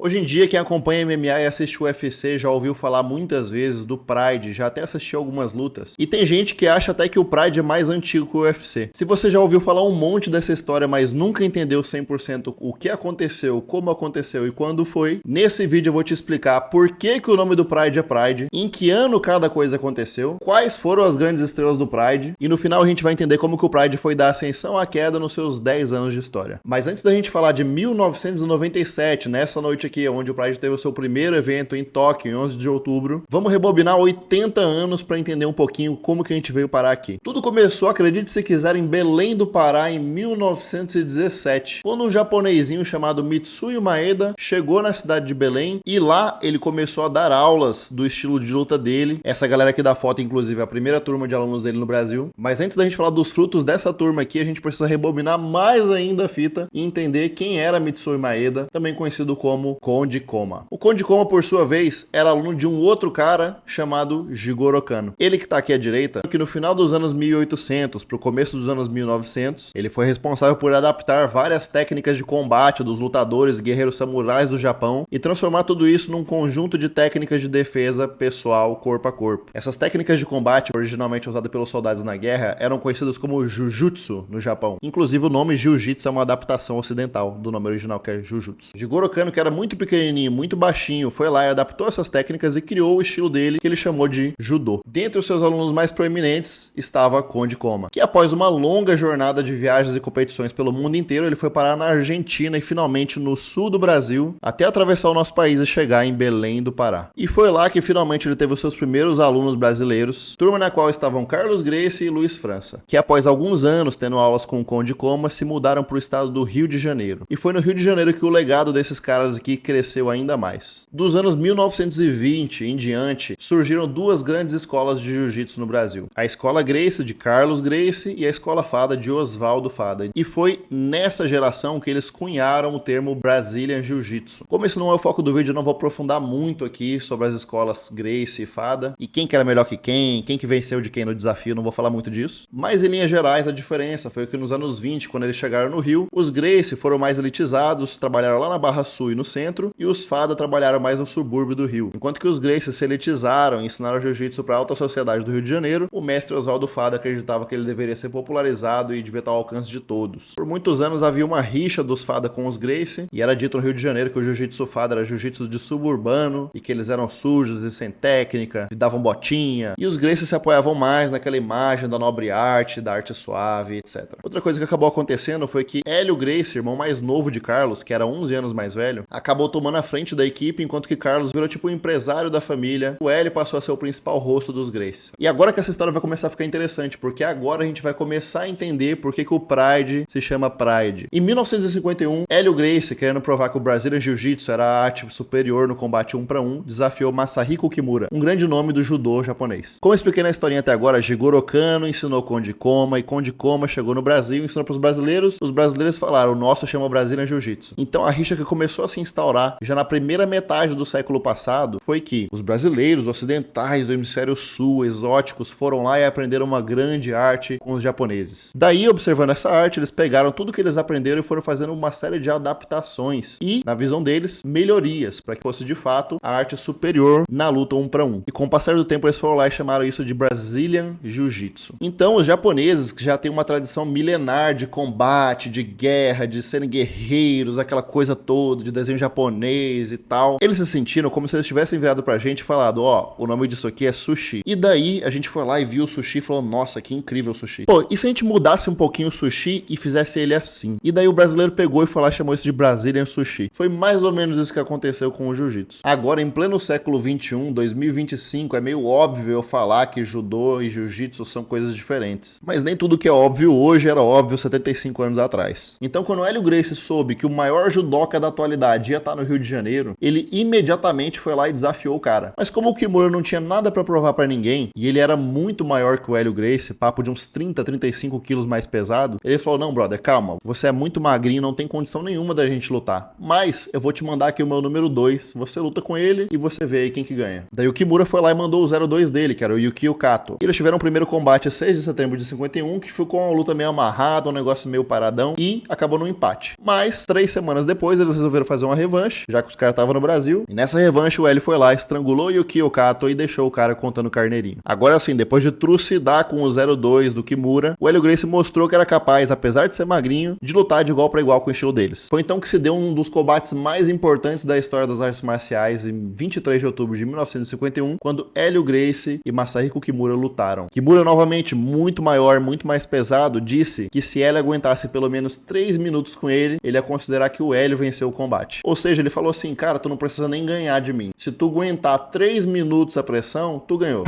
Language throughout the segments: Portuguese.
Hoje em dia, quem acompanha MMA e assiste o UFC já ouviu falar muitas vezes do Pride, já até assistiu algumas lutas. E tem gente que acha até que o Pride é mais antigo que o UFC. Se você já ouviu falar um monte dessa história, mas nunca entendeu 100% o que aconteceu, como aconteceu e quando foi, nesse vídeo eu vou te explicar por que o nome do Pride é Pride, em que ano cada coisa aconteceu, quais foram as grandes estrelas do Pride, e no final a gente vai entender como que o Pride foi da ascensão à queda nos seus 10 anos de história. Mas antes da gente falar de 1997, nessa noite aqui, onde o Pride teve o seu primeiro evento em Tóquio, em 11 de outubro, vamos rebobinar 80 anos para entender um pouquinho como que a gente veio parar aqui. Tudo começou, acredite se quiser, em Belém do Pará em 1917, quando um japonesinho chamado Mitsuyo Maeda chegou na cidade de Belém e lá ele começou a dar aulas do estilo de luta dele. Essa galera aqui da foto, inclusive, é a primeira turma de alunos dele no Brasil. Mas antes da gente falar dos frutos dessa turma aqui, a gente precisa rebobinar mais ainda a fita e entender quem era Mitsuyo Maeda, também conhecido como Konde Koma. O Konde Koma, por sua vez, era aluno de um outro cara chamado Jigoro Kano. Ele que tá aqui à direita, que no final dos anos 1800 pro começo dos anos 1900, ele foi responsável por adaptar várias técnicas de combate dos lutadores e guerreiros samurais do Japão e transformar tudo isso num conjunto de técnicas de defesa pessoal corpo a corpo. Essas técnicas de combate, originalmente usadas pelos soldados na guerra, eram conhecidas como Jujutsu no Japão. Inclusive o nome Jiu-Jitsu é uma adaptação ocidental do nome original, que é Jujutsu. Jigoro Kano, que era muito pequenininho, muito baixinho, foi lá e adaptou essas técnicas e criou o estilo dele, que ele chamou de Judô. Dentre os seus alunos mais proeminentes estava Konde Koma, que após uma longa jornada de viagens e competições pelo mundo inteiro, ele foi parar na Argentina e finalmente no sul do Brasil, até atravessar o nosso país e chegar em Belém do Pará. E foi lá que finalmente ele teve os seus primeiros alunos brasileiros, turma na qual estavam Carlos Gracie e Luiz França, que após alguns anos tendo aulas com o Konde Koma, se mudaram para o estado do Rio de Janeiro. E foi no Rio de Janeiro que o legado desses caras aqui cresceu ainda mais. Dos anos 1920 em diante, surgiram duas grandes escolas de jiu-jitsu no Brasil. A Escola Gracie, de Carlos Gracie, e a Escola Fada, de Oswaldo Fada. E foi nessa geração que eles cunharam o termo Brazilian Jiu-Jitsu. Como esse não é o foco do vídeo, eu não vou aprofundar muito aqui sobre as escolas Gracie e Fada, e quem que era melhor que quem que venceu de quem no desafio, não vou falar muito disso. Mas em linhas gerais, a diferença foi que nos anos 20, quando eles chegaram no Rio, os Gracie foram mais elitizados, trabalharam lá na Barra Sul e no centro, e os Fada trabalharam mais no subúrbio do Rio. Enquanto que os Gracie se elitizaram e ensinaram jiu-jitsu para a alta sociedade do Rio de Janeiro, o mestre Oswaldo Fada acreditava que ele deveria ser popularizado e devia estar ao alcance de todos. Por muitos anos havia uma rixa dos Fada com os Gracie, e era dito no Rio de Janeiro que o jiu-jitsu Fada era jiu-jitsu de suburbano, e que eles eram sujos e sem técnica, e davam botinha, e os Gracie se apoiavam mais naquela imagem da nobre arte, da arte suave, etc. Outra coisa que acabou acontecendo foi que Hélio Gracie, irmão mais novo de Carlos, que era 11 anos mais velho, acabou tomando a frente da equipe, enquanto que Carlos virou tipo o empresário da família. O Hélio passou a ser o principal rosto dos Gracie. E agora que essa história vai começar a ficar interessante, porque agora a gente vai começar a entender por que o Pride se chama Pride. Em 1951, Hélio Gracie, querendo provar que o Brazilian Jiu-Jitsu era a arte superior no combate 1 para 1, desafiou Masahiko Kimura, um grande nome do judô japonês. Como eu expliquei na historinha até agora, Jigoro Kano ensinou Konde Koma, e Konde Koma chegou no Brasil e ensinou para os brasileiros falaram, o nosso chama Brazilian Jiu-Jitsu. Então a rixa que começou a se instaurar já na primeira metade do século passado foi que os brasileiros ocidentais do hemisfério sul, exóticos, foram lá e aprenderam uma grande arte com os japoneses. Daí, observando essa arte, eles pegaram tudo que eles aprenderam e foram fazendo uma série de adaptações e, na visão deles, melhorias para que fosse de fato a arte superior na luta 1 para 1. E com o passar do tempo eles foram lá e chamaram isso de Brazilian Jiu-Jitsu. Então os japoneses, que já têm uma tradição milenar de combate, de guerra, de serem guerreiros, aquela coisa toda de desenho japonês e tal, eles se sentiram como se eles tivessem virado pra gente e falado, ó, o nome disso aqui é sushi. E daí a gente foi lá e viu o sushi e falou, nossa, que incrível o sushi. Pô, e se a gente mudasse um pouquinho o sushi e fizesse ele assim? E daí o brasileiro pegou e foi lá e chamou isso de Brazilian Sushi. Foi mais ou menos isso que aconteceu com o jiu-jitsu. Agora, em pleno século 21, 2025, é meio óbvio eu falar que judô e jiu-jitsu são coisas diferentes. Mas nem tudo que é óbvio hoje era óbvio 75 anos atrás. Então, quando o Hélio Gracie soube que o maior judoca da atualidade ia estar no Rio de Janeiro, ele imediatamente foi lá e desafiou o cara. Mas como o Kimura não tinha nada pra provar pra ninguém, e ele era muito maior que o Hélio Gracie, papo de uns 30, 35 quilos mais pesado, ele falou, não, brother, calma, você é muito magrinho, não tem condição nenhuma da gente lutar. Mas eu vou te mandar aqui o meu número 2, você luta com ele e você vê aí quem que ganha. Daí o Kimura foi lá e mandou o 02 dele, que era o Yukio Kato. E eles tiveram o primeiro combate a 6 de setembro de 51, que ficou uma luta meio amarrada, um negócio meio paradão, e acabou no empate. Mas, 3 semanas depois, eles resolveram fazer uma revanche revanche, já que os caras estavam no Brasil. E nessa revanche o Hélio foi lá, estrangulou Yukio Kato e deixou o cara contando carneirinho. Agora sim, depois de trucidar com o 0-2 do Kimura, o Hélio Gracie mostrou que era capaz, apesar de ser magrinho, de lutar de igual para igual com o estilo deles. Foi então que se deu um dos combates mais importantes da história das artes marciais em 23 de outubro de 1951, quando Hélio Gracie e Masahiko Kimura lutaram. Kimura, novamente muito maior, muito mais pesado, disse que se Hélio aguentasse pelo menos 3 minutos com ele ia considerar que o Hélio venceu o combate. Ou seja, ele falou assim, cara, tu não precisa nem ganhar de mim. Se tu aguentar 3 minutos a pressão, tu ganhou.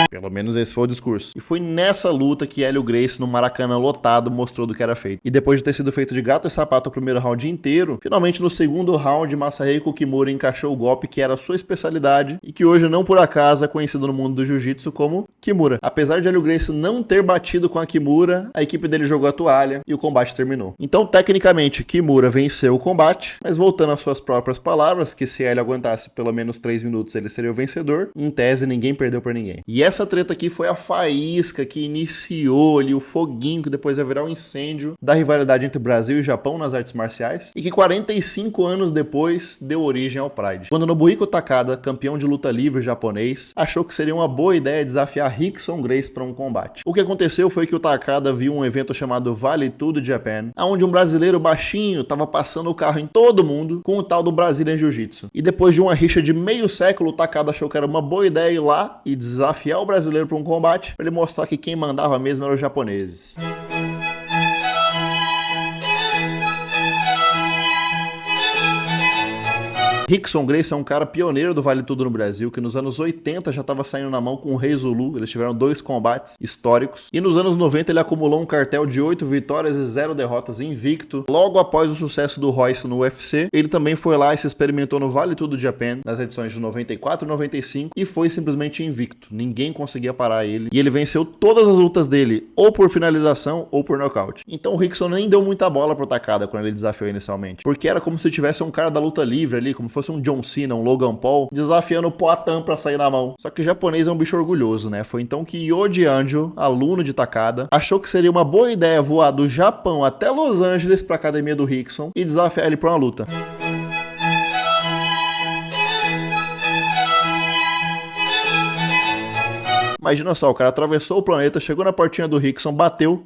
Pelo menos esse foi o discurso. E foi nessa luta que Hélio Gracie, no Maracanã lotado, mostrou do que era feito. E depois de ter sido feito de gato e sapato o primeiro round inteiro, finalmente no segundo round, Masahiko Kimura encaixou o golpe que era a sua especialidade e que hoje, não por acaso, é conhecido no mundo do jiu-jitsu como Kimura. Apesar de Hélio Gracie não ter batido com a Kimura, a equipe dele jogou a toalha e o combate terminou. Então, tecnicamente, Kimura venceu o combate, mas voltando às suas próprias palavras, que se Hélio aguentasse pelo menos 3 minutos, ele seria o vencedor, em tese, ninguém perdeu pra ninguém. E essa treta aqui foi a faísca que iniciou ali o foguinho que depois vai virar um incêndio da rivalidade entre Brasil e Japão nas artes marciais e que 45 anos depois deu origem ao Pride. Quando Nobuhiko Takada, campeão de luta livre japonês, achou que seria uma boa ideia desafiar Rickson Gracie para um combate. O que aconteceu foi que o Takada viu um evento chamado Vale Tudo Japan, onde um brasileiro baixinho estava passando o carro em todo mundo com o tal do Brazilian Jiu-Jitsu. E depois de uma rixa de meio século, o Takada achou que era uma boa ideia ir lá e desafiar o brasileiro para um combate, para ele mostrar que quem mandava mesmo eram os japoneses. Rickson Gracie é um cara pioneiro do Vale Tudo no Brasil, que nos anos 80 já estava saindo na mão com o Rei Zulu. Eles tiveram 2 combates históricos. E nos anos 90 ele acumulou um cartel de 8 vitórias e 0 derrotas invicto. Logo após o sucesso do Royce no UFC, ele também foi lá e se experimentou no Vale Tudo Japan, nas edições de 94 e 95, e foi simplesmente invicto. Ninguém conseguia parar ele. E ele venceu todas as lutas dele, ou por finalização, ou por nocaute. Então o Rickson nem deu muita bola pro Takada quando ele desafiou inicialmente. Porque era como se tivesse um cara da luta livre ali, como fosse um John Cena, um Logan Paul, desafiando o Poatan pra sair na mão. Só que o japonês é um bicho orgulhoso, né? Foi então que Yoji Anjo, aluno de Takada, achou que seria uma boa ideia voar do Japão até Los Angeles pra academia do Rickson e desafiar ele pra uma luta. Imagina só, o cara atravessou o planeta, chegou na portinha do Rickson, bateu,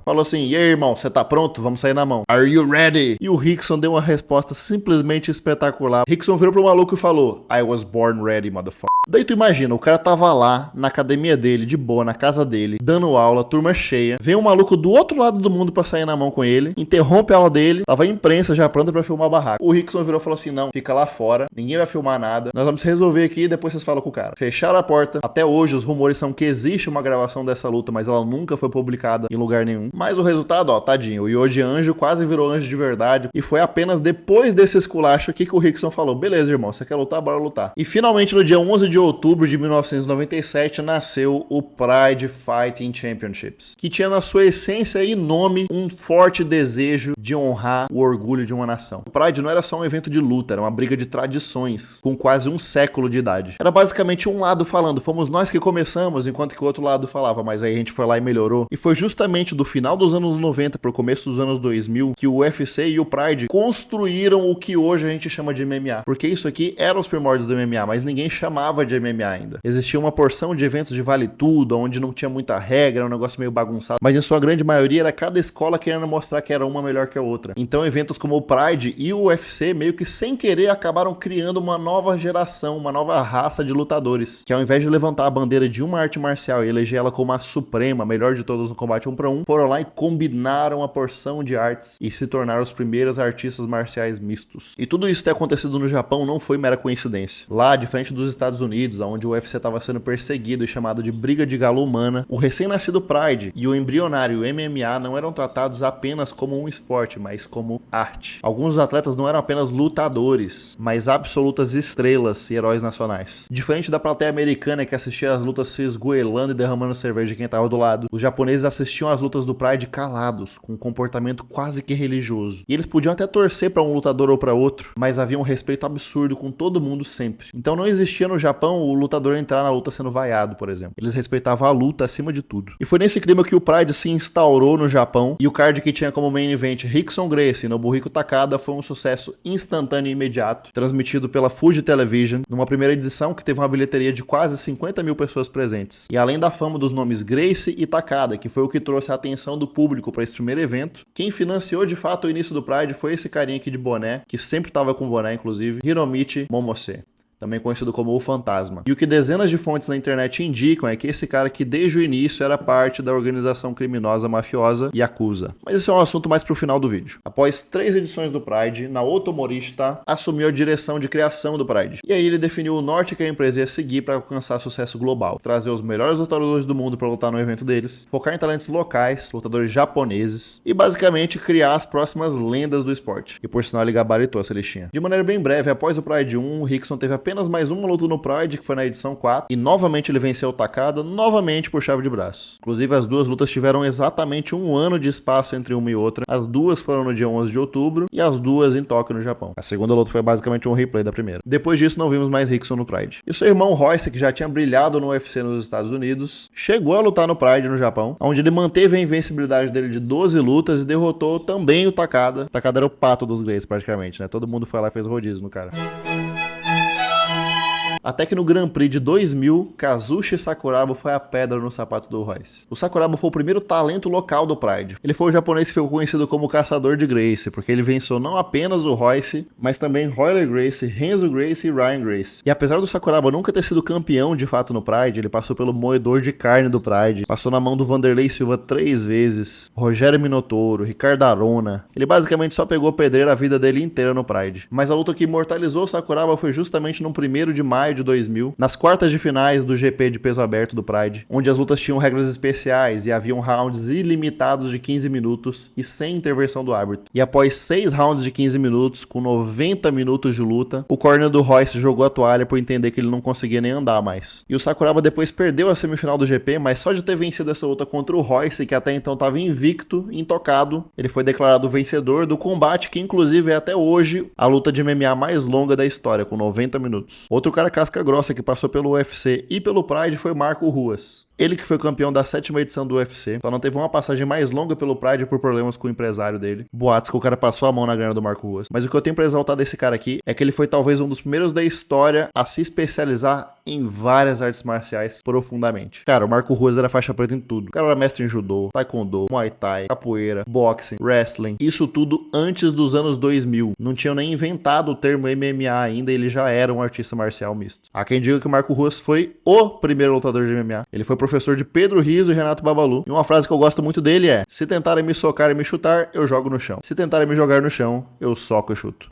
falou assim, e aí, irmão, você tá pronto? Vamos sair na mão. Are you ready? E o Rickson deu uma resposta simplesmente espetacular. Rickson virou pro maluco e falou, I was born ready, motherfucker. Daí tu imagina, o cara tava lá, na academia dele, de boa, na casa dele, dando aula, turma cheia, vem um maluco do outro lado do mundo pra sair na mão com ele, interrompe a aula dele, tava a imprensa já pronta pra filmar o barraco. O Rickson virou e falou assim, não, fica lá fora, ninguém vai filmar nada, nós vamos resolver aqui e depois vocês falam com o cara. Fecharam a porta, até hoje os rumores são que existe uma gravação dessa luta, mas ela nunca foi publicada em lugar nenhum. Mas o resultado, ó, tadinho, o Yoji Anjo quase virou anjo de verdade, e foi apenas depois desse esculacho aqui que o Rickson falou, beleza, irmão, você quer lutar? Bora lutar. E finalmente no dia 11 de outubro de 1997 nasceu o Pride Fighting Championships, que tinha na sua essência e nome um forte desejo de honrar o orgulho de uma nação. O Pride não era só um evento de luta, era uma briga de tradições, com quase um século de idade. Era basicamente um lado falando, fomos nós que começamos, enquanto que o outro lado falava, mas aí a gente foi lá e melhorou. E foi justamente do final dos anos 90 pro começo dos anos 2000 que o UFC e o Pride construíram o que hoje a gente chama de MMA. Porque isso aqui eram os primórdios do MMA, mas ninguém chamava de MMA ainda. Existia uma porção de eventos de vale tudo, onde não tinha muita regra, era um negócio meio bagunçado, mas em sua grande maioria era cada escola querendo mostrar que era uma melhor que a outra. Então eventos como o Pride e o UFC meio que sem querer acabaram criando uma nova geração, uma nova raça de lutadores, que ao invés de levantar a bandeira de uma arte marcial e eleger ela como a suprema, a melhor de todas no combate 1 para 1, foram lá e combinaram a porção de artes e se tornaram os primeiros artistas marciais mistos. E tudo isso ter acontecido no Japão não foi mera coincidência. Lá, diferente dos Estados Unidos, onde o UFC estava sendo perseguido e chamado de briga de galo humana, o recém-nascido Pride e o embrionário MMA não eram tratados apenas como um esporte, mas como arte. Alguns atletas não eram apenas lutadores, mas absolutas estrelas e heróis nacionais. Diferente da plateia americana que assistia às lutas se esgoelando e derramando cerveja de quem estava do lado, os japoneses assistiam às lutas do Pride calados, com um comportamento quase que religioso. E eles podiam até torcer para um lutador ou para outro, mas havia um respeito absurdo com todo mundo sempre. Então não existia no Japão Japão o lutador entrar na luta sendo vaiado, por exemplo. Eles respeitavam a luta acima de tudo. E foi nesse clima que o Pride se instaurou no Japão, e o card que tinha como main event Rickson Gracie e Nobuhiko Takada foi um sucesso instantâneo e imediato, transmitido pela Fuji Television, numa primeira edição que teve uma bilheteria de quase 50 mil pessoas presentes. E além da fama dos nomes Gracie e Takada, que foi o que trouxe a atenção do público para esse primeiro evento, quem financiou de fato o início do Pride foi esse carinha aqui de boné, que sempre estava com boné, inclusive, Hiromichi Momose, também conhecido como o Fantasma. E o que dezenas de fontes na internet indicam é que esse cara que desde o início era parte da organização criminosa mafiosa Yakuza. Mas esse é um assunto mais pro final do vídeo. Após 3 edições do Pride, Naoto Morishita assumiu a direção de criação do Pride. E aí ele definiu o norte que a empresa ia seguir para alcançar sucesso global. Trazer os melhores lutadores do mundo para lutar no evento deles, focar em talentos locais, lutadores japoneses e basicamente criar as próximas lendas do esporte. E por sinal ele gabaritou essa listinha. De maneira bem breve, após o Pride 1, o Rickson teve apenas mais uma luta no Pride, que foi na edição 4, e novamente ele venceu o Takada, novamente por chave de braço. Inclusive, as duas lutas tiveram exatamente um ano de espaço entre uma e outra. As duas foram no dia 11 de outubro, e as duas em Tóquio, no Japão. A segunda luta foi basicamente um replay da primeira. Depois disso, não vimos mais Rickson no Pride. E o seu irmão Royce, que já tinha brilhado no UFC nos Estados Unidos, chegou a lutar no Pride no Japão, onde ele manteve a invencibilidade dele de 12 lutas e derrotou também o Takada. O Takada era o pato dos Grays, praticamente, né? Todo mundo foi lá e fez rodízio no cara. Até que no Grand Prix de 2000, Kazushi Sakuraba foi a pedra no sapato do Royce. O Sakuraba foi o primeiro talento local do Pride. Ele foi o japonês que ficou conhecido como Caçador de Gracie, porque ele venceu não apenas o Royce, mas também Royler Gracie, Renzo Gracie e Ryan Gracie. E apesar do Sakuraba nunca ter sido campeão de fato no Pride, ele passou pelo moedor de carne do Pride, passou na mão do Vanderlei Silva 3 vezes, Rogério Minotouro, Ricardo Arona. Ele basicamente só pegou pedreira a vida dele inteira no Pride. Mas a luta que imortalizou o Sakuraba foi justamente no 1º de maio de 2000, nas quartas de finais do GP de peso aberto do Pride, onde as lutas tinham regras especiais e haviam rounds ilimitados de 15 minutos e sem intervenção do árbitro. E após 6 rounds de 15 minutos, com 90 minutos de luta, o corner do Royce jogou a toalha por entender que ele não conseguia nem andar mais. E o Sakuraba depois perdeu a semifinal do GP, mas só de ter vencido essa luta contra o Royce, que até então estava invicto, intocado, ele foi declarado vencedor do combate, que inclusive é até hoje a luta de MMA mais longa da história, com 90 minutos. Outro cara casca grossa que passou pelo UFC e pelo Pride foi Marco Ruas. Ele que foi campeão da 7ª edição do UFC, só não teve uma passagem mais longa pelo Pride por problemas com o empresário dele. Boatos que o cara passou a mão na grana do Marco Ruas. Mas o que eu tenho pra exaltar desse cara aqui é que ele foi talvez um dos primeiros da história a se especializar em várias artes marciais profundamente. Cara, o Marco Ruas era faixa preta em tudo. O cara era mestre em judô, taekwondo, muay thai, capoeira, boxing, wrestling. Isso tudo antes dos anos 2000. Não tinham nem inventado o termo MMA ainda e ele já era um artista marcial misto. Há quem diga que o Marco Ruas foi o primeiro lutador de MMA. Ele foi professor de Pedro Rizzo e Renato Babalu. E uma frase que eu gosto muito dele é: se tentarem me socar e me chutar, eu jogo no chão. Se tentarem me jogar no chão, eu soco e chuto.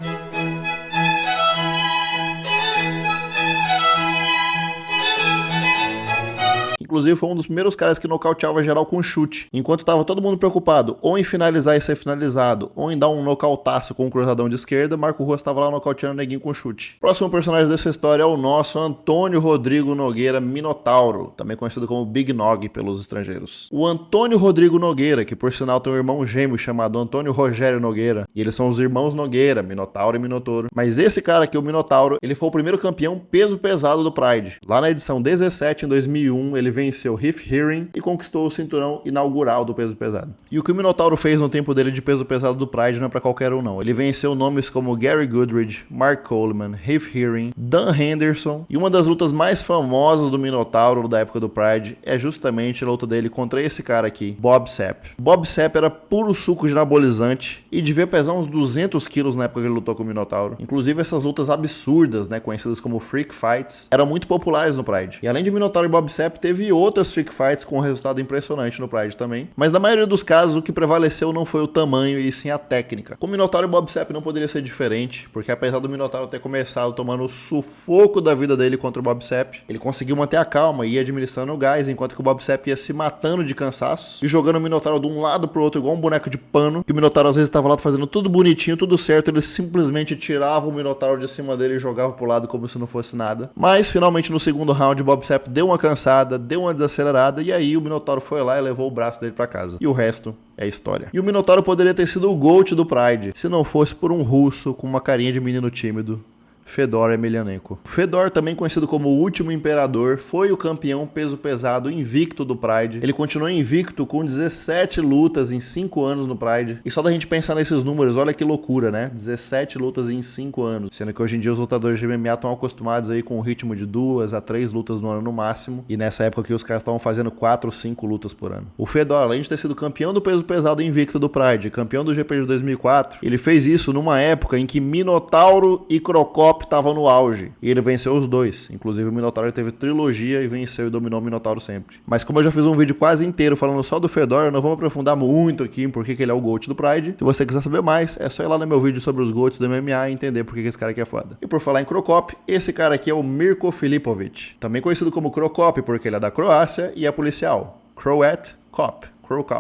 Inclusive foi um dos primeiros caras que nocauteava geral com chute. Enquanto tava todo mundo preocupado ou em finalizar e ser finalizado, ou em dar um nocautaço com um cruzadão de esquerda, Marco Ruas tava lá nocauteando o neguinho com chute. Próximo personagem dessa história é o nosso Antônio Rodrigo Nogueira Minotauro, também conhecido como Big Nog pelos estrangeiros. O Antônio Rodrigo Nogueira, que por sinal tem um irmão gêmeo chamado Antônio Rogério Nogueira, e eles são os irmãos Nogueira, Minotauro e Minotouro. Mas esse cara aqui, o Minotauro, ele foi o primeiro campeão peso pesado do Pride. Lá na edição 17, em 2001, ele venceu Heath Herring e conquistou o cinturão inaugural do peso pesado. E o que o Minotauro fez no tempo dele de peso pesado do Pride não é pra qualquer um não. Ele venceu nomes como Gary Goodridge, Mark Coleman, Heath Herring, Dan Henderson, e uma das lutas mais famosas do Minotauro da época do Pride é justamente a luta dele contra esse cara aqui, Bob Sapp. Bob Sapp era puro suco de anabolizante e devia pesar uns 200 quilos na época que ele lutou com o Minotauro. Inclusive essas lutas absurdas, né, conhecidas como Freak Fights, eram muito populares no Pride. E além de Minotauro e Bob Sapp, teve outras Freak Fights com um resultado impressionante no Pride também. Mas na maioria dos casos, o que prevaleceu não foi o tamanho e sim a técnica. Com o Minotauro e Bob Sapp não poderia ser diferente, porque apesar do Minotauro ter começado tomando o sufoco da vida dele contra o Bob Sapp, ele conseguiu manter a calma e ia administrando o gás, enquanto que o Bob Sapp ia se matando de cansaço e jogando o Minotauro de um lado pro outro igual um boneco de pano, que o Minotauro às vezes estava lá fazendo tudo bonitinho, tudo certo, ele simplesmente tirava o Minotauro de cima dele e jogava pro lado como se não fosse nada. Mas finalmente no segundo round o Bob Sapp deu uma cansada, deu uma desacelerada e aí o Minotauro foi lá e levou o braço dele pra casa. E o resto é história. E o Minotauro poderia ter sido o GOAT do Pride, se não fosse por um russo com uma carinha de menino tímido Fedor Emelianenko. Fedor, também conhecido como o Último Imperador, foi o campeão peso pesado invicto do Pride. Ele continuou invicto com 17 lutas em 5 anos no Pride. E só da gente pensar nesses números, olha que loucura, né? 17 lutas em 5 anos. Sendo que hoje em dia os lutadores de MMA estão acostumados aí com um ritmo de 2 a 3 lutas no ano no máximo. E nessa época que os caras estavam fazendo 4 ou 5 lutas por ano. O Fedor, além de ter sido campeão do peso pesado invicto do Pride, campeão do GP de 2004, ele fez isso numa época em que Minotauro e Crocop estavam no auge. E ele venceu os dois. Inclusive o Minotauro teve trilogia e venceu e dominou o Minotauro sempre. Mas como eu já fiz um vídeo quase inteiro falando só do Fedor, eu não vou me aprofundar muito aqui em por que ele é o GOAT do Pride. Se você quiser saber mais, é só ir lá no meu vídeo sobre os GOATs do MMA e entender por que esse cara aqui é foda. E por falar em Crocop, esse cara aqui é o Mirko Filipovic. Também conhecido como Crocop porque ele é da Croácia e é policial. Croat Cop.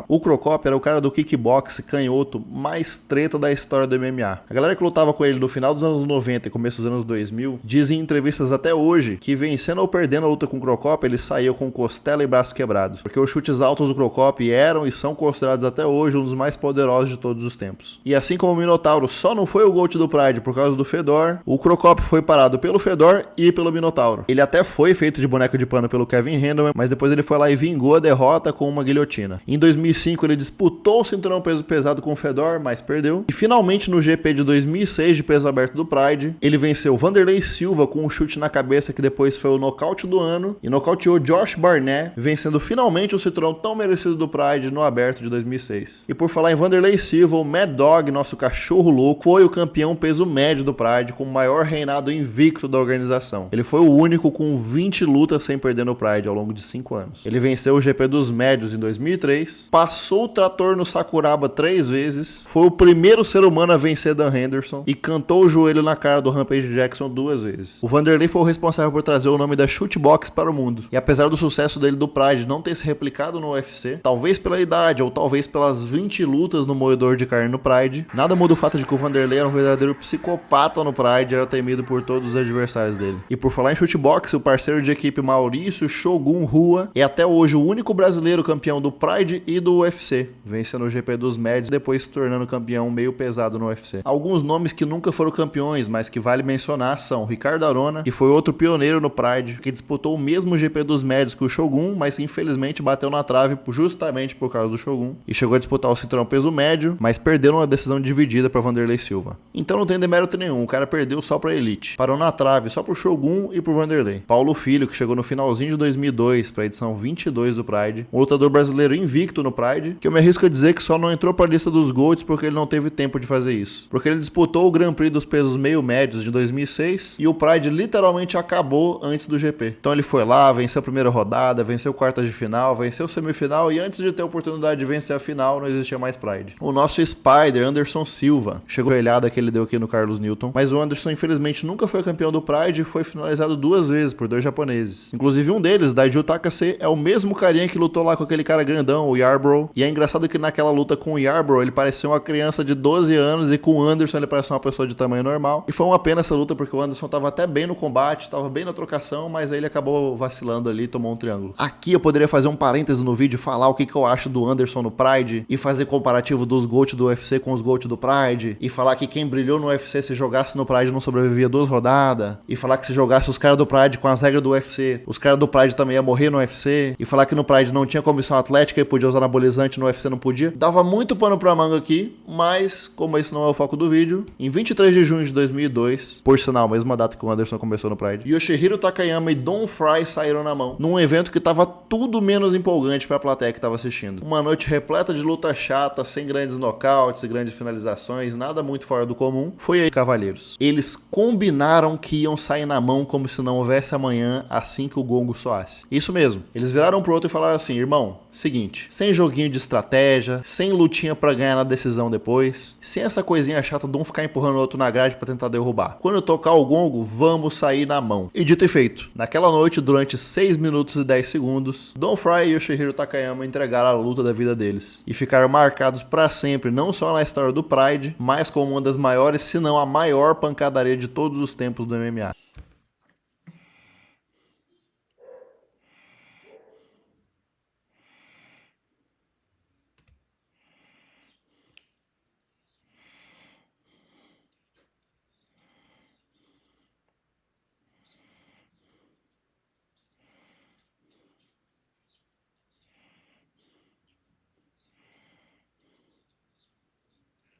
O Crocop era o cara do kickbox canhoto mais treta da história do MMA. A galera que lutava com ele no final dos anos 90 e começo dos anos 2000 diz em entrevistas até hoje que vencendo ou perdendo a luta com o Crocop, ele saiu com costela e braço quebrados. Porque os chutes altos do Crocop eram e são considerados até hoje um dos mais poderosos de todos os tempos. E assim como o Minotauro só não foi o GOAT do Pride por causa do Fedor, o Crocop foi parado pelo Fedor e pelo Minotauro. Ele até foi feito de boneco de pano pelo Kevin Randleman, mas depois ele foi lá e vingou a derrota com uma guilhotina. Em 2005 ele disputou o cinturão peso pesado com o Fedor, mas perdeu. E finalmente no GP de 2006 de peso aberto do Pride, ele venceu Vanderlei Silva com um chute na cabeça que depois foi o nocaute do ano e nocauteou Josh Barnett, vencendo finalmente o cinturão tão merecido do Pride no aberto de 2006. E por falar em Vanderlei Silva, o Mad Dog, nosso cachorro louco, foi o campeão peso médio do Pride com o maior reinado invicto da organização. Ele foi o único com 20 lutas sem perder no Pride ao longo de 5 anos. Ele venceu o GP dos médios em 2003, passou o trator no Sakuraba 3 vezes, foi o primeiro ser humano a vencer Dan Henderson e cantou o joelho na cara do Rampage Jackson 2 vezes. O Vanderlei foi o responsável por trazer o nome da Shootbox para o mundo. E apesar do sucesso dele do Pride não ter se replicado no UFC, talvez pela idade ou talvez pelas 20 lutas no moedor de carne no Pride, nada muda o fato de que o Vanderlei era um verdadeiro psicopata no Pride e era temido por todos os adversários dele. E por falar em Shootbox, o parceiro de equipe Maurício Shogun Rua é até hoje o único brasileiro campeão do Pride e do UFC, vencendo o GP dos médios e depois se tornando campeão meio pesado no UFC. Alguns nomes que nunca foram campeões, mas que vale mencionar são Ricardo Arona, que foi outro pioneiro no Pride, que disputou o mesmo GP dos médios que o Shogun, mas infelizmente bateu na trave justamente por causa do Shogun, e chegou a disputar o cinturão peso médio, mas perdeu numa decisão dividida para Vanderlei Silva. Então não tem demérito nenhum, o cara perdeu só pra Elite. Parou na trave só pro Shogun e pro Vanderlei. Paulo Filho, que chegou no finalzinho de 2002 pra edição 22 do Pride, um lutador brasileiro invicto no Pride, que eu me arrisco a dizer que só não entrou pra lista dos GOATs porque ele não teve tempo de fazer isso. Porque ele disputou o Grand Prix dos pesos meio médios de 2006 e o Pride literalmente acabou antes do GP. Então ele foi lá, venceu a primeira rodada, venceu quartas de final, venceu semifinal e antes de ter a oportunidade de vencer a final não existia mais Pride. O nosso Spider, Anderson Silva, chegou a olhada que ele deu aqui no Carlos Newton, mas o Anderson infelizmente nunca foi campeão do Pride e foi finalizado 2 vezes por 2 japoneses. Inclusive um deles, Daiju Takase, é o mesmo carinha que lutou lá com aquele cara grandão, o Yarbrough, e é engraçado que naquela luta com o Yarbrough ele parecia uma criança de 12 anos e com o Anderson ele parecia uma pessoa de tamanho normal. E foi uma pena essa luta porque o Anderson tava até bem no combate, tava bem na trocação, mas aí ele acabou vacilando ali e tomou um triângulo. Aqui eu poderia fazer um parêntese no vídeo, falar o que eu acho do Anderson no Pride e fazer comparativo dos GOAT do UFC com os GOAT do Pride e falar que quem brilhou no UFC se jogasse no Pride não sobrevivia 2 rodadas e falar que se jogasse os caras do Pride com as regras do UFC, os caras do Pride também iam morrer no UFC e falar que no Pride não tinha comissão atlética e podia usar anabolizante no UFC não podia. Dava muito pano pra manga aqui, mas como esse não é o foco do vídeo, em 23 de junho de 2002, por sinal, mesma data que o Anderson começou no Pride, Yoshihiro Takayama e Don Fry saíram na mão, num evento que tava tudo menos empolgante pra plateia que tava assistindo. Uma noite repleta de luta chata, sem grandes nocautes e grandes finalizações, nada muito fora do comum. Foi aí, cavalheiros. Eles combinaram que iam sair na mão como se não houvesse amanhã assim que o gongo soasse. Isso mesmo. Eles viraram pro outro e falaram assim, irmão, seguinte, sem joguinho de estratégia, sem lutinha pra ganhar na decisão depois, sem essa coisinha chata de um ficar empurrando o outro na grade pra tentar derrubar. Quando eu tocar o gongo, vamos sair na mão. E dito e feito, naquela noite, durante 6 minutos e 10 segundos, Don Fry e Yoshihiro Takayama entregaram a luta da vida deles e ficaram marcados pra sempre, não só na história do Pride, mas como uma das maiores, se não a maior pancadaria de todos os tempos do MMA.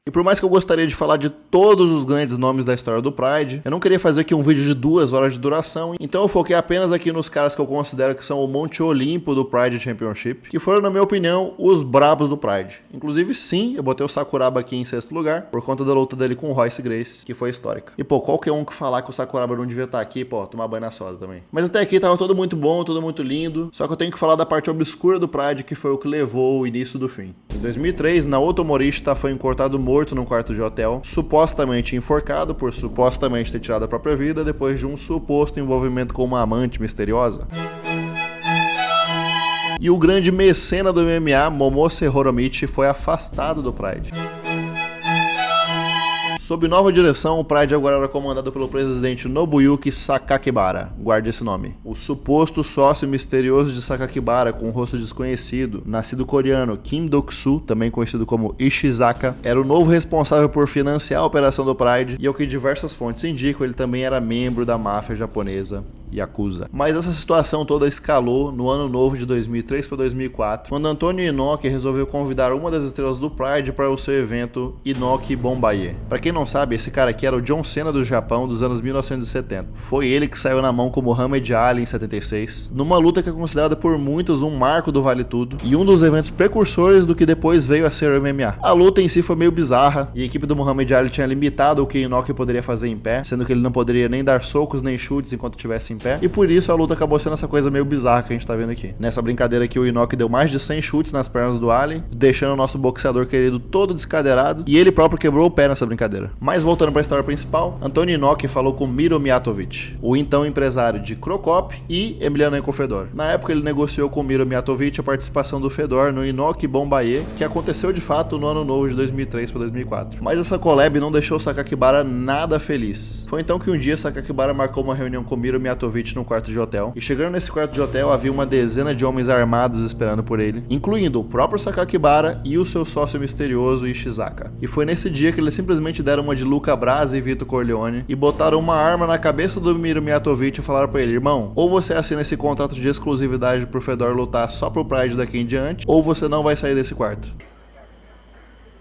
E por mais que eu gostaria de falar de todos os grandes nomes da história do Pride, eu não queria fazer aqui um vídeo de 2 horas de duração, então eu foquei apenas aqui nos caras que eu considero que são o Monte Olimpo do Pride Championship, que foram, na minha opinião, os brabos do Pride. Inclusive, sim, eu botei o Sakuraba aqui em 6º lugar, por conta da luta dele com o Royce Gracie, que foi histórica. E pô, qualquer um que falar que o Sakuraba não devia estar aqui, pô, tomar banho na soda também. Mas até aqui tava tudo muito bom, tudo muito lindo, só que eu tenho que falar da parte obscura do Pride, que foi o que levou o início do fim. Em 2003, Naoto Morishita foi encontrado morto num quarto de hotel, supostamente enforcado por supostamente ter tirado a própria vida depois de um suposto envolvimento com uma amante misteriosa. E o grande mecena do MMA, Momose Horimichi, foi afastado do Pride. Sob nova direção, o Pride agora era comandado pelo presidente Nobuyuki Sakakibara, guarde esse nome. O suposto sócio misterioso de Sakakibara, com um rosto desconhecido, nascido coreano Kim Dok-soo, também conhecido como Ishizaka, era o novo responsável por financiar a operação do Pride, e ao que diversas fontes indicam, ele também era membro da máfia japonesa Yakuza. Mas essa situação toda escalou no ano novo de 2003 para 2004, quando Antonio Inoki resolveu convidar uma das estrelas do Pride para o seu evento Inoki Bombaye. Para quem não sabe, esse cara aqui era o John Cena do Japão dos anos 1970. Foi ele que saiu na mão com Muhammad Ali em 76, numa luta que é considerada por muitos um marco do Vale Tudo e um dos eventos precursores do que depois veio a ser o MMA. A luta em si foi meio bizarra e a equipe do Muhammad Ali tinha limitado o que Inoki poderia fazer em pé, sendo que ele não poderia nem dar socos nem chutes enquanto estivesse em pé, e por isso a luta acabou sendo essa coisa meio bizarra que a gente tá vendo aqui. Nessa brincadeira aqui, o Inoki deu mais de 100 chutes nas pernas do Ali, deixando o nosso boxeador querido todo descadeirado, e ele próprio quebrou o pé nessa brincadeira. Mas voltando para a história principal, Antonio Inoki falou com Miro Mijatovic, o então empresário de Crocop e Emelianenko Fedor. Na época ele negociou com Miro Mijatovic a participação do Fedor no Inoki Bombaye, que aconteceu de fato no ano novo de 2003 para 2004. Mas essa collab não deixou Sakakibara nada feliz. Foi então que um dia Sakakibara marcou uma reunião com Miro Mijatovic num quarto de hotel, e chegando nesse quarto de hotel havia uma dezena de homens armados esperando por ele, incluindo o próprio Sakakibara e o seu sócio misterioso Ishizaka. E foi nesse dia que eles simplesmente deram uma de Luca Brasi e Vito Corleone e botaram uma arma na cabeça do Miro Mijatovic e falaram pra ele: irmão, ou você assina esse contrato de exclusividade pro Fedor lutar só pro Pride daqui em diante, ou você não vai sair desse quarto.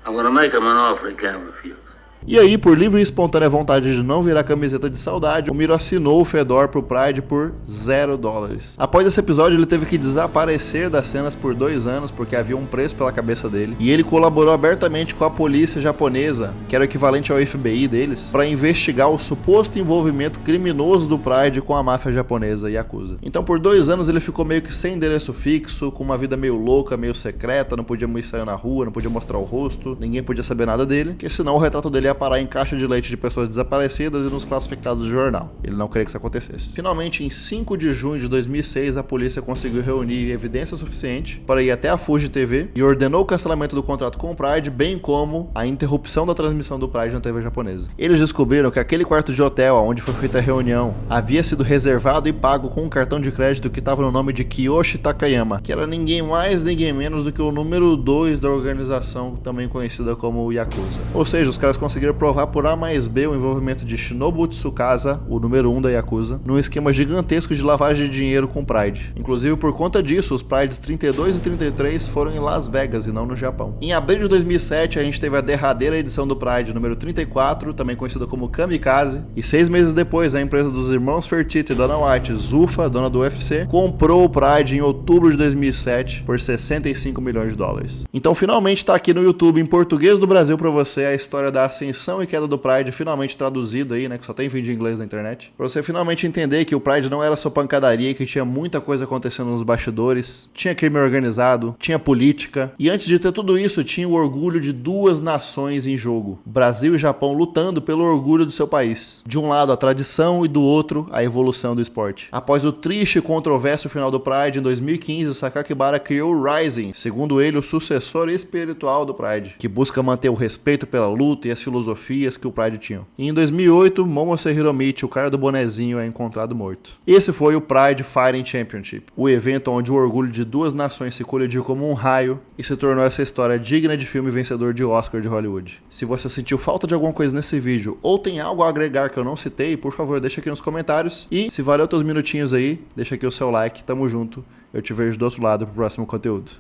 I'm gonna make him an offer he can't refuse. E aí, por livre e espontânea vontade de não virar camiseta de saudade, o Miro assinou o Fedor pro Pride por $0. Após esse episódio, ele teve que desaparecer das cenas por 2 anos, porque havia um preço pela cabeça dele, e ele colaborou abertamente com a polícia japonesa, que era o equivalente ao FBI deles, para investigar o suposto envolvimento criminoso do Pride com a máfia japonesa Yakuza. Então, por 2 anos, ele ficou meio que sem endereço fixo, com uma vida meio louca, meio secreta, não podia sair na rua, não podia mostrar o rosto, ninguém podia saber nada dele, porque senão o retrato dele ia parar em caixa de leite de pessoas desaparecidas e nos classificados do jornal. Ele não queria que isso acontecesse. Finalmente, em 5 de junho de 2006, a polícia conseguiu reunir evidência suficiente para ir até a Fuji TV e ordenou o cancelamento do contrato com o Pride, bem como a interrupção da transmissão do Pride na TV japonesa. Eles descobriram que aquele quarto de hotel onde foi feita a reunião havia sido reservado e pago com um cartão de crédito que estava no nome de Kiyoshi Takayama, que era ninguém mais, ninguém menos do que o número 2 da organização, também conhecida como Yakuza. Ou seja, os caras conseguiram provar por A mais B o envolvimento de Shinobu Tsukasa, o número 1 da Yakuza, num esquema gigantesco de lavagem de dinheiro com o Pride. Inclusive, por conta disso, os Prides 32 e 33 foram em Las Vegas e não no Japão. Em abril de 2007, a gente teve a derradeira edição do Pride, número 34, também conhecida como Kamikaze, e 6 meses depois, a empresa dos irmãos Fertitta e Dana White, Zuffa, dona do UFC, comprou o Pride em outubro de 2007 por $65 milhões. Então, finalmente tá aqui no YouTube, em português do Brasil, pra você, a história da ascensão e queda do Pride, finalmente traduzido aí, né, que só tem vídeo em inglês na internet, pra você finalmente entender que o Pride não era só pancadaria, que tinha muita coisa acontecendo nos bastidores, tinha crime organizado, tinha política, e antes de ter tudo isso, tinha o orgulho de 2 nações em jogo, Brasil e Japão lutando pelo orgulho do seu país. De um lado a tradição e do outro a evolução do esporte. Após o triste e controverso final do Pride, em 2015, Sakakibara criou o Rising, segundo ele o sucessor espiritual do Pride, que busca manter o respeito pela luta e as filosofias que o Pride tinha. E em 2008, Momose Horimichi, o cara do bonezinho, é encontrado morto. Esse foi o Pride Fighting Championship, o evento onde o orgulho de 2 nações se colidiu como um raio e se tornou essa história digna de filme vencedor de Oscar de Hollywood. Se você sentiu falta de alguma coisa nesse vídeo ou tem algo a agregar que eu não citei, por favor, deixa aqui nos comentários, e se valeu teus minutinhos aí, deixa aqui o seu like, tamo junto, eu te vejo do outro lado pro próximo conteúdo.